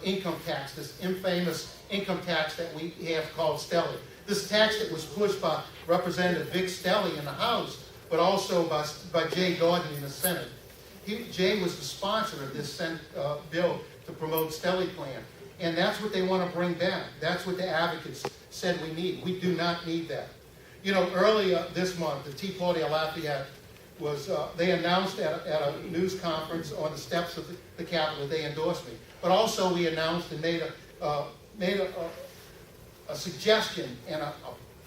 income tax, this infamous income tax that we have called Stelly. This tax that was pushed by Representative Vic Stelly in the House, but also by Jay Gordon in the Senate. Jay was the sponsor of this Senate bill to promote Stelly plan. And that's what they want to bring back. That's what the advocates said we need. We do not need that. You know, earlier this month, the Tea Party of Lafayette they announced at a news conference on the steps of the Capitol that they endorsed me. But also we announced and made a suggestion and a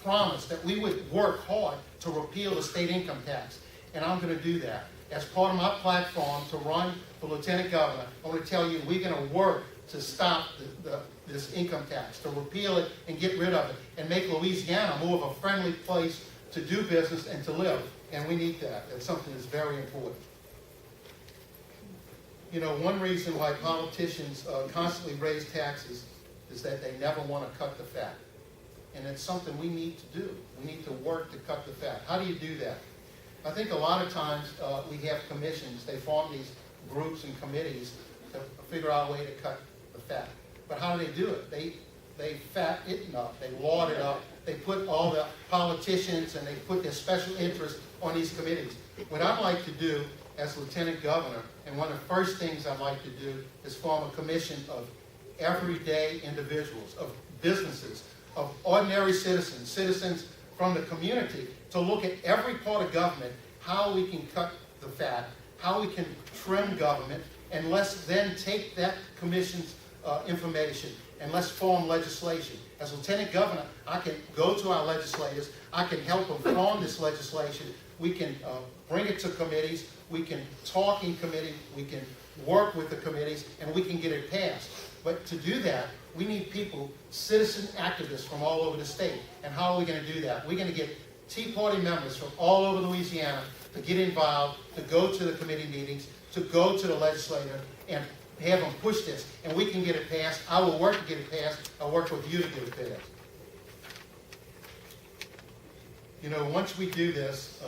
promise that we would work hard to repeal the state income tax. And I'm going to do that. As part of my platform to run for lieutenant governor, I want to tell you we're going to work to stop this income tax, to repeal it and get rid of it, and make Louisiana more of a friendly place to do business and to live. And we need that. That's something that's very important. You know, one reason why politicians constantly raise taxes is that they never want to cut the fat. And it's something we need to do. We need to work to cut the fat. How do you do that? I think a lot of times we have commissions. They form these groups and committees to figure out a way to cut the fat. But how do they do it? They fat it up. They lard it up. They put all the politicians and they put their special interests on these committees. What I'd like to do as lieutenant governor, and one of the first things I'd like to do is form a commission of everyday individuals, of businesses, of ordinary citizens, citizens from the community, to look at every part of government, how we can cut the fat, how we can trim government, and let's then take that commission's information and let's form legislation. As lieutenant governor, I can go to our legislators, I can help them form this legislation, we can bring it to committees, we can talk in committee, we can work with the committees, and we can get it passed. But to do that, we need people, citizen activists from all over the state. And how are we going to do that? We're going to get Tea Party members from all over Louisiana to get involved, to go to the committee meetings, to go to the legislature, and have them push this. And we can get it passed. I will work to get it passed. I'll work with you to get it passed. You know, once we do this,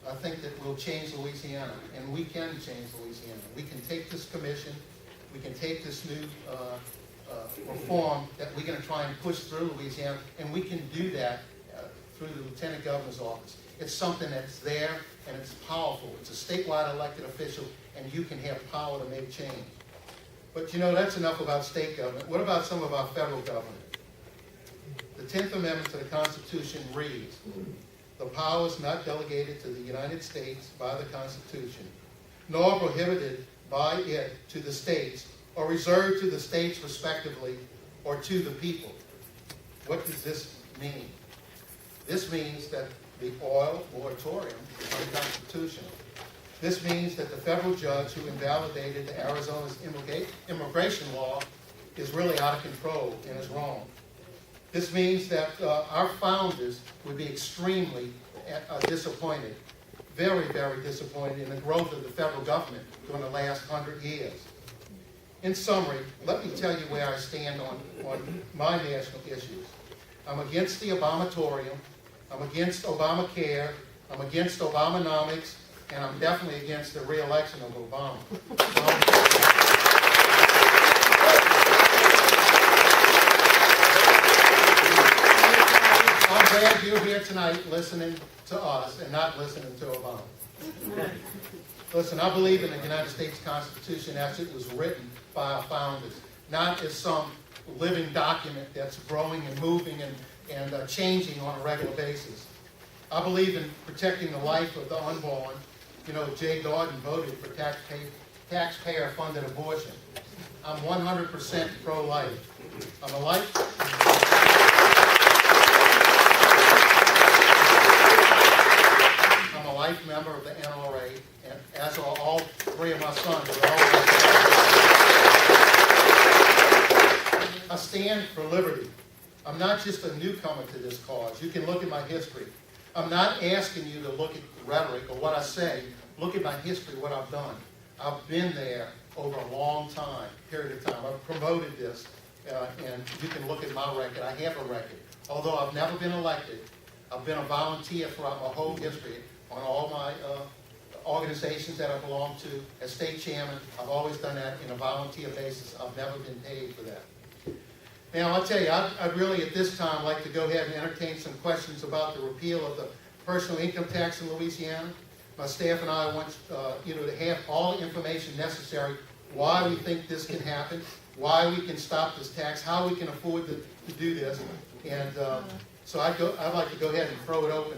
I think that we'll change Louisiana. And we can change Louisiana. We can take this commission, we can take this new reform that we're going to try and push through Louisiana, and we can do that through the lieutenant governor's office. It's something that's there, and it's powerful. It's a statewide elected official, and you can have power to make change. But you know, that's enough about state government. What about some of our federal government? The 10th Amendment to the Constitution reads, "The power is not delegated to the United States by the Constitution, nor prohibited by it to the states, or reserved to the states respectively, or to the people." What does this mean? This means that the oil moratorium is unconstitutional. This means that the federal judge who invalidated Arizona's immigration law is really out of control and is wrong. This means that our founders would be extremely disappointed, very, very disappointed in the growth of the federal government during the last 100 years. In summary, let me tell you where I stand on my national issues. I'm against the Obamatorium, I'm against Obamacare, I'm against Obamonomics, and I'm definitely against the re-election of Obama. I'm glad you're here tonight listening to us and not listening to Obama. Listen, I believe in the United States Constitution as it was written by our founders, not as some living document that's growing and moving and changing on a regular basis. I believe in protecting the life of the unborn. You know, Jay Gordon voted for taxpayer-funded abortion. I'm 100% pro-life. I'm a life member of the NRA, and as are all three of my sons. I stand for liberty. I'm not just a newcomer to this cause. You can look at my history. I'm not asking you to look at rhetoric or what I say. Look at my history, what I've done. I've been there over a long period of time. I've promoted this, and you can look at my record. I have a record. Although I've never been elected, I've been a volunteer throughout my whole history on all organizations that I belong to. As state chairman, I've always done that in a volunteer basis. I've never been paid for that. Now, I'll tell you, I'd really at this time like to go ahead and entertain some questions about the repeal of the personal income tax in Louisiana. My staff and I want to have all the information necessary, why we think this can happen, why we can stop this tax, how we can afford to do this. And so I'd like to go ahead and throw it open.